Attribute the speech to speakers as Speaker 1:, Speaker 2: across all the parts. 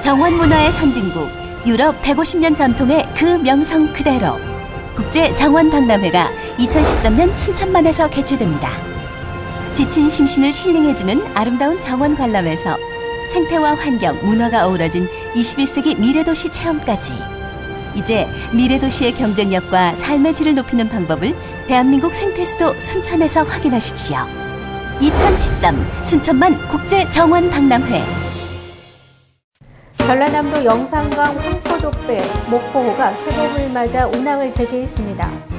Speaker 1: 정원문화의 선진국, 유럽 150년 전통의 그 명성 그대로 국제정원박람회가 2013년 순천만에서 개최됩니다. 지친 심신을 힐링해주는 아름다운 정원 관람에서 생태와 환경, 문화가 어우러진 21세기 미래도시 체험까지 이제 미래도시의 경쟁력과 삶의 질을 높이는 방법을 대한민국 생태수도 순천에서 확인하십시오. 2013 순천만 국제정원박람회.
Speaker 2: 전라남도 영산강 황포도배 목포호가 새봄을 맞아 운항을 재개했습니다.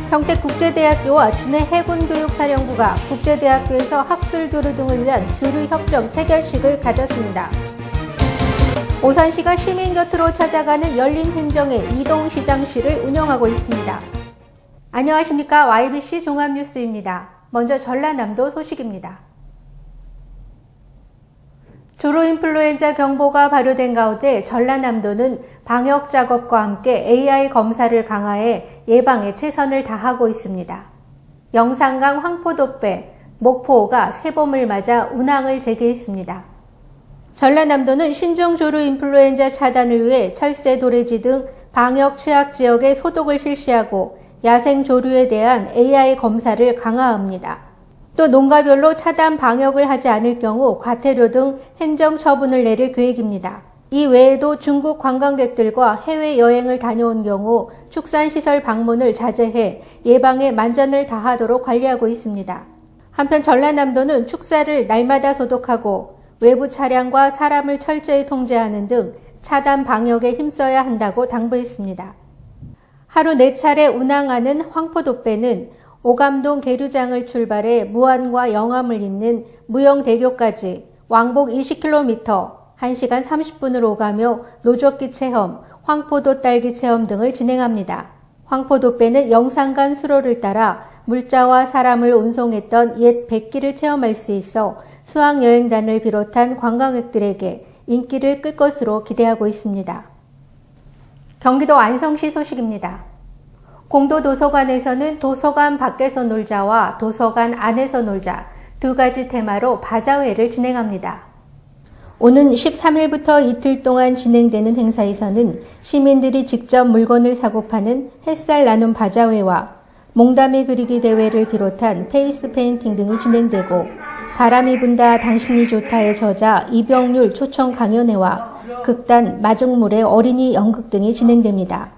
Speaker 2: 평택국제대학교와 진해해군교육사령부가 국제대학교에서 학술교류 등을 위한 교류협정 체결식을 가졌습니다. 오산시가 시민 곁으로 찾아가는 열린행정의 이동시장실을 운영하고 있습니다. 안녕하십니까. YBC 종합뉴스입니다. 먼저 전라남도 소식입니다. 조류인플루엔자 경보가 발효된 가운데 전라남도는 방역 작업과 함께 AI 검사를 강화해 예방에 최선을 다하고 있습니다. 영산강 황포도배, 목포호가 새봄을 맞아 운항을 재개했습니다. 전라남도는 신종 조류인플루엔자 차단을 위해 철새, 도래지 등 방역 취약 지역에 소독을 실시하고 야생 조류에 대한 AI 검사를 강화합니다. 또 농가별로 차단 방역을 하지 않을 경우 과태료 등 행정 처분을 내릴 계획입니다. 이 외에도 중국 관광객들과 해외여행을 다녀온 경우 축산시설 방문을 자제해 예방에 만전을 다하도록 관리하고 있습니다. 한편 전라남도는 축사를 날마다 소독하고 외부 차량과 사람을 철저히 통제하는 등 차단 방역에 힘써야 한다고 당부했습니다. 하루 4차례 운항하는 황포도배는 오감동 계류장을 출발해 무안과 영암을 잇는 무영대교까지 왕복 20km, 1시간 30분을 오가며 노젓기 체험, 황포도 딸기 체험 등을 진행합니다. 황포도배는 영산간 수로를 따라 물자와 사람을 운송했던 옛 백기를 체험할 수 있어 수학여행단을 비롯한 관광객들에게 인기를 끌 것으로 기대하고 있습니다. 경기도 안성시 소식입니다. 공도도서관에서는 도서관 밖에서 놀자와 도서관 안에서 놀자 두 가지 테마로 바자회를 진행합니다. 오는 13일부터 이틀 동안 진행되는 행사에서는 시민들이 직접 물건을 사고 파는 햇살 나눔 바자회와 몽담이 그리기 대회를 비롯한 페이스 페인팅 등이 진행되고 바람이 분다 당신이 좋다의 저자 이병률 초청 강연회와 극단 마중물의 어린이 연극 등이 진행됩니다.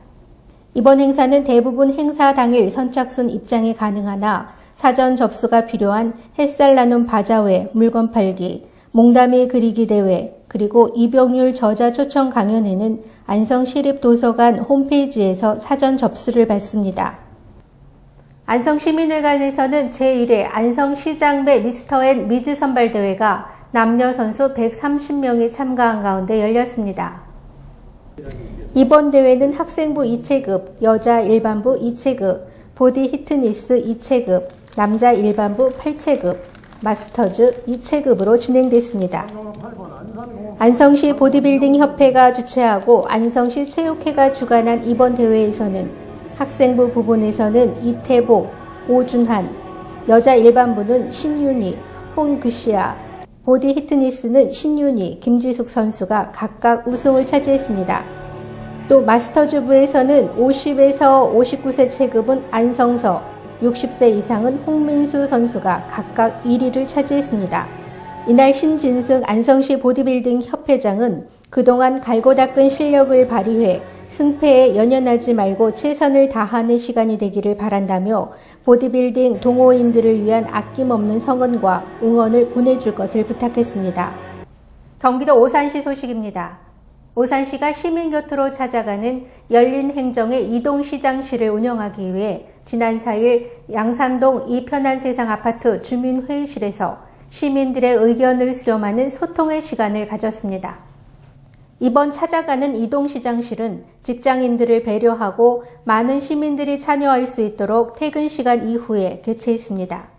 Speaker 2: 이번 행사는 대부분 행사 당일 선착순 입장이 가능하나 사전 접수가 필요한 햇살 나눔 바자회, 물건 팔기, 몽담이 그리기 대회, 그리고 이병률 저자 초청 강연회는 안성시립도서관 홈페이지에서 사전 접수를 받습니다. 안성시민회관에서는 제1회 안성시장배 미스터앤미즈 선발대회가 남녀 선수 130명이 참가한 가운데 열렸습니다. 이번 대회는 학생부 2체급, 여자 일반부 2체급, 보디 히트니스 2체급, 남자 일반부 8체급, 마스터즈 2체급으로 진행됐습니다. 안성시 보디빌딩 협회가 주최하고 안성시 체육회가 주관한 이번 대회에서는 학생부 부분에서는 이태복, 오준한, 여자 일반부는 신윤희, 홍그시아, 보디 히트니스는 신윤희, 김지숙 선수가 각각 우승을 차지했습니다. 또 마스터즈부에서는 50에서 59세 체급은 안성서, 60세 이상은 홍민수 선수가 각각 1위를 차지했습니다. 이날 신진승 안성시 보디빌딩 협회장은 그동안 갈고 닦은 실력을 발휘해 승패에 연연하지 말고 최선을 다하는 시간이 되기를 바란다며 보디빌딩 동호인들을 위한 아낌없는 성원과 응원을 보내줄 것을 부탁했습니다. 경기도 오산시 소식입니다. 오산시가 시민 곁으로 찾아가는 열린 행정의 이동시장실을 운영하기 위해 지난 4일 양산동 이편한 세상 아파트 주민회의실에서 시민들의 의견을 수렴하는 소통의 시간을 가졌습니다. 이번 찾아가는 이동시장실은 직장인들을 배려하고 많은 시민들이 참여할 수 있도록 퇴근 시간 이후에 개최했습니다.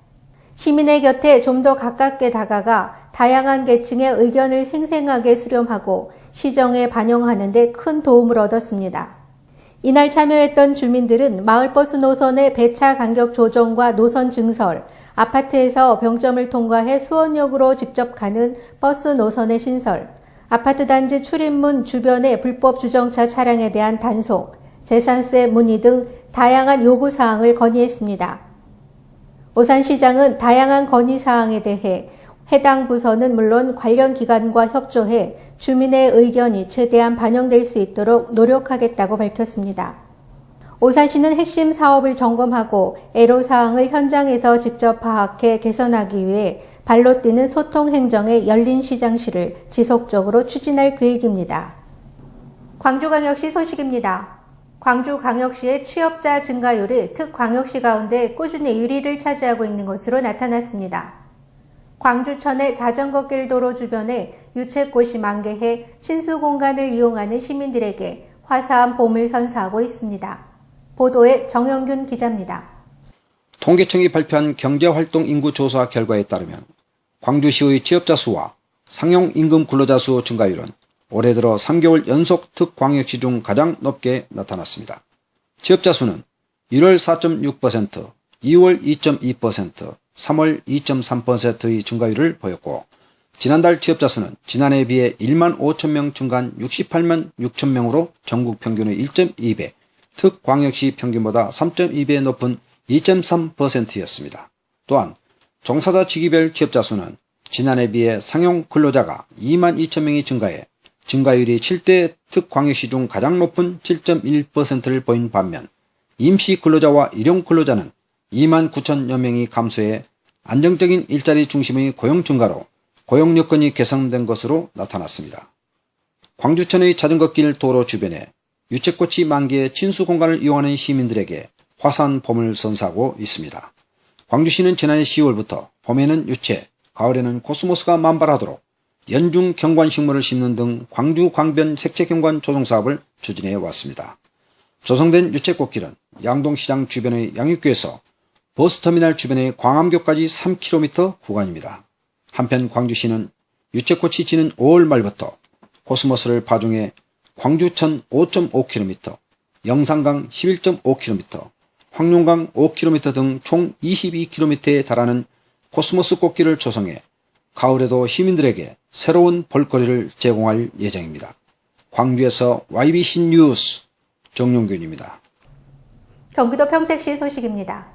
Speaker 2: 시민의 곁에 좀 더 가깝게 다가가 다양한 계층의 의견을 생생하게 수렴하고 시정에 반영하는 데 큰 도움을 얻었습니다. 이날 참여했던 주민들은 마을버스 노선의 배차 간격 조정과 노선 증설, 아파트에서 병점을 통과해 수원역으로 직접 가는 버스 노선의 신설, 아파트 단지 출입문 주변의 불법 주정차 차량에 대한 단속, 재산세 문의 등 다양한 요구사항을 건의했습니다. 오산시장은 다양한 건의사항에 대해 해당 부서는 물론 관련 기관과 협조해 주민의 의견이 최대한 반영될 수 있도록 노력하겠다고 밝혔습니다. 오산시는 핵심 사업을 점검하고 애로사항을 현장에서 직접 파악해 개선하기 위해 발로 뛰는 소통 행정의 열린 시장시를 지속적으로 추진할 계획입니다. 광주광역시 소식입니다. 광주광역시의 취업자 증가율이 특광역시 가운데 꾸준히 1위를 차지하고 있는 것으로 나타났습니다. 광주천의 자전거길 도로 주변에 유채꽃이 만개해 친수공간을 이용하는 시민들에게 화사한 봄을 선사하고 있습니다. 보도에 정영균 기자입니다.
Speaker 3: 통계청이 발표한 경제활동 인구 조사 결과에 따르면 광주시의 취업자 수와 상용임금 근로자 수 증가율은 올해 들어 3개월 연속 특광역시 중 가장 높게 나타났습니다. 취업자 수는 1월 4.6%, 2월 2.2%, 3월 2.3%의 증가율을 보였고 지난달 취업자 수는 지난해에 비해 1만 5천 명 증가한 68만 6천 명으로 전국 평균의 1.2배, 특광역시 평균보다 3.2배 높은 2.3%였습니다. 또한 종사자 직위별 취업자 수는 지난해에 비해 상용 근로자가 2만 2천 명이 증가해 증가율이 7대 특광역시 중 가장 높은 7.1%를 보인 반면 임시 근로자와 일용 근로자는 2만 9천여 명이 감소해 안정적인 일자리 중심의 고용 증가로 고용 여건이 개선된 것으로 나타났습니다. 광주천의 자전거길 도로 주변에 유채꽃이 만개해 친수 공간을 이용하는 시민들에게 화사한 봄을 선사하고 있습니다. 광주시는 지난해 10월부터 봄에는 유채, 가을에는 코스모스가 만발하도록 연중 경관식물을 심는 등 광주 광변 색채경관 조성사업을 추진해 왔습니다. 조성된 유채꽃길은 양동시장 주변의 양육교에서 버스터미널 주변의 광암교까지 3km 구간입니다. 한편 광주시는 유채꽃이 지는 5월 말부터 코스모스를 파종해 광주천 5.5km, 영산강 11.5km, 황룡강 5km 등 총 22km에 달하는 코스모스 꽃길을 조성해 가을에도 시민들에게 새로운 볼거리를 제공할 예정입니다. 광주에서 YBC 뉴스 정용균입니다.
Speaker 2: 경기도 평택시 소식입니다.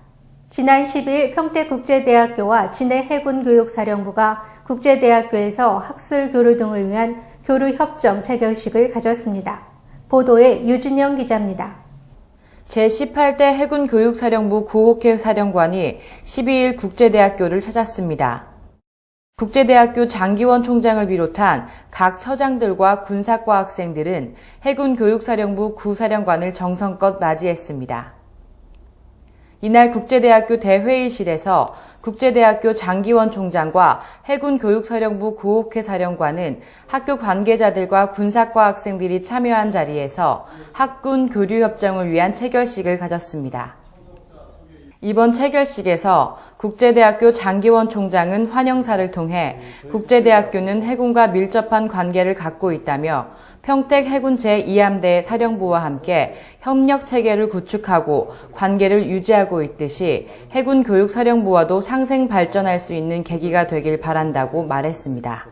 Speaker 2: 지난 10일 평택국제대학교와 진해해군교육사령부가 국제대학교에서 학술 교류 등을 위한 교류협정 체결식을 가졌습니다. 보도에 유진영 기자입니다.
Speaker 4: 제18대 해군교육사령부 구옥회 사령관이 12일 국제대학교를 찾았습니다. 국제대학교 장기원 총장을 비롯한 각 처장들과 군사과 학생들은 해군교육사령부 구사령관을 정성껏 맞이했습니다. 이날 국제대학교 대회의실에서 국제대학교 장기원 총장과 해군교육사령부 구옥회 사령관은 학교 관계자들과 군사과 학생들이 참여한 자리에서 학군 교류협정을 위한 체결식을 가졌습니다. 이번 체결식에서 국제대학교 장기원 총장은 환영사를 통해 국제대학교는 해군과 밀접한 관계를 갖고 있다며 평택 해군 제2함대 사령부와 함께 협력 체계를 구축하고 관계를 유지하고 있듯이 해군 교육사령부와도 상생 발전할 수 있는 계기가 되길 바란다고 말했습니다.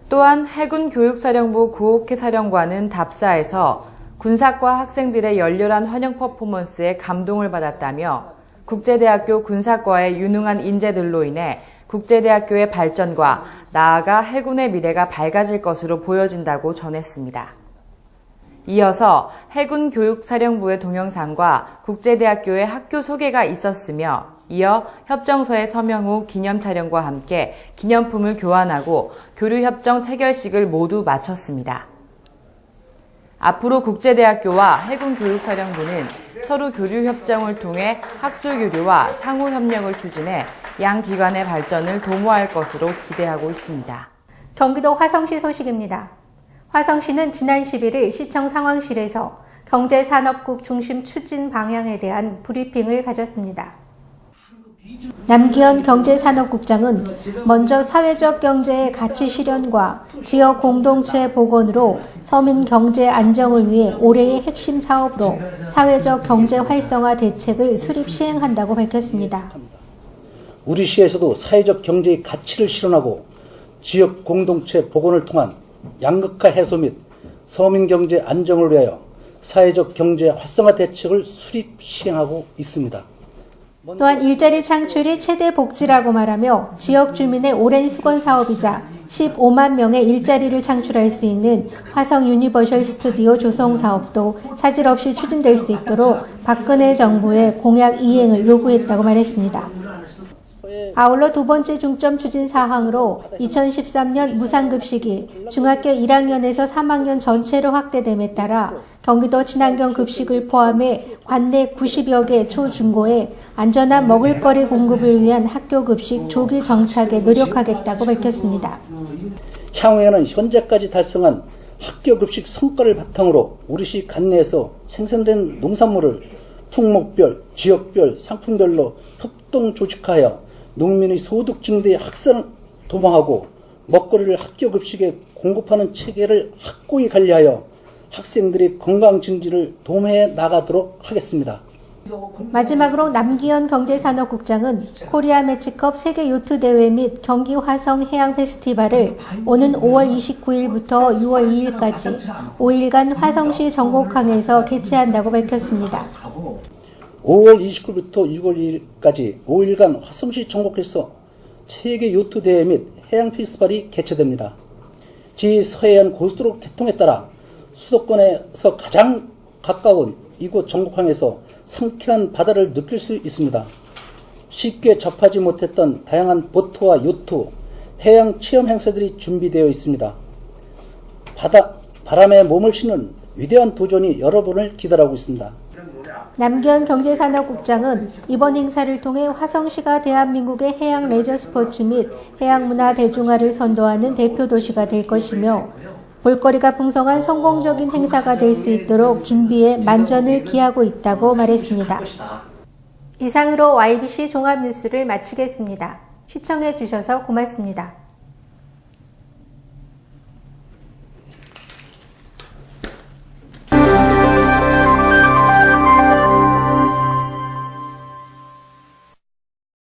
Speaker 4: 또한 해군 교육사령부 구옥회 사령관은 답사에서 군사과 학생들의 열렬한 환영 퍼포먼스에 감동을 받았다며 국제대학교 군사과의 유능한 인재들로 인해 국제대학교의 발전과 나아가 해군의 미래가 밝아질 것으로 보여진다고 전했습니다. 이어서 해군교육사령부의 동영상과 국제대학교의 학교 소개가 있었으며 이어 협정서의 서명 후 기념 촬영과 함께 기념품을 교환하고 교류협정 체결식을 모두 마쳤습니다. 앞으로 국제대학교와 해군교육사령부는 서로 교류협정을 통해 학술교류와 상호협력을 추진해 양 기관의 발전을 도모할 것으로 기대하고 있습니다.
Speaker 2: 경기도 화성시 소식입니다. 화성시는 지난 11일 시청 상황실에서 경제산업국 중심 추진 방향에 대한 브리핑을 가졌습니다. 남기현 경제산업국장은 먼저 사회적 경제의 가치 실현과 지역 공동체 복원으로 서민 경제 안정을 위해 올해의 핵심 사업으로 사회적 경제 활성화 대책을 수립 시행한다고 밝혔습니다.
Speaker 5: 우리 시에서도 사회적 경제의 가치를 실현하고 지역 공동체 복원을 통한 양극화 해소 및 서민 경제 안정을 위하여 사회적 경제 활성화 대책을 수립 시행하고 있습니다.
Speaker 2: 또한 일자리 창출이 최대 복지라고 말하며 지역 주민의 오랜 수건 사업이자 15만 명의 일자리를 창출할 수 있는 화성 유니버셜 스튜디오 조성 사업도 차질 없이 추진될 수 있도록 박근혜 정부의 공약 이행을 요구했다고 말했습니다. 아울러 두 번째 중점 추진 사항으로 2013년 무상급식이 중학교 1학년에서 3학년 전체로 확대됨에 따라 경기도 친환경 급식을 포함해 관내 90여 개 초중고에 안전한 먹을거리 공급을 위한 학교 급식 조기 정착에 노력하겠다고 밝혔습니다.
Speaker 5: 향후에는 현재까지 달성한 학교 급식 성과를 바탕으로 우리시 관내에서 생산된 농산물을 품목별, 지역별, 상품별로 협동 조직하여 농민의 소득 증대에 확산을 도모하고 먹거리를 학교 급식에 공급하는 체계를 확고히 관리하여 학생들의 건강 증진을 도모해 나가도록 하겠습니다.
Speaker 2: 마지막으로 남기현 경제산업국장은 코리아 매치컵 세계 요트 대회 및 경기 화성 해양 페스티벌을 오는 5월 29일부터 6월 2일까지 5일간 화성시 정곡항에서 개최한다고 밝혔습니다.
Speaker 5: 5월 29일부터 6월 2일까지 5일간 화성시 전국에서 세계 요트 대회 및 해양 페스티벌이 개최됩니다. 제2서해안 고속도로 개통에 따라 수도권에서 가장 가까운 이곳 전곡항에서 상쾌한 바다를 느낄 수 있습니다. 쉽게 접하지 못했던 다양한 보트와 요트, 해양 체험 행사들이 준비되어 있습니다. 바람에 몸을 싣는 위대한 도전이 여러분을 기다리고 있습니다.
Speaker 2: 남기현 경제산업국장은 이번 행사를 통해 화성시가 대한민국의 해양 레저 스포츠 및 해양문화 대중화를 선도하는 대표 도시가 될 것이며 볼거리가 풍성한 성공적인 행사가 될 수 있도록 준비에 만전을 기하고 있다고 말했습니다. 이상으로 YBC 종합뉴스를 마치겠습니다. 시청해 주셔서 고맙습니다.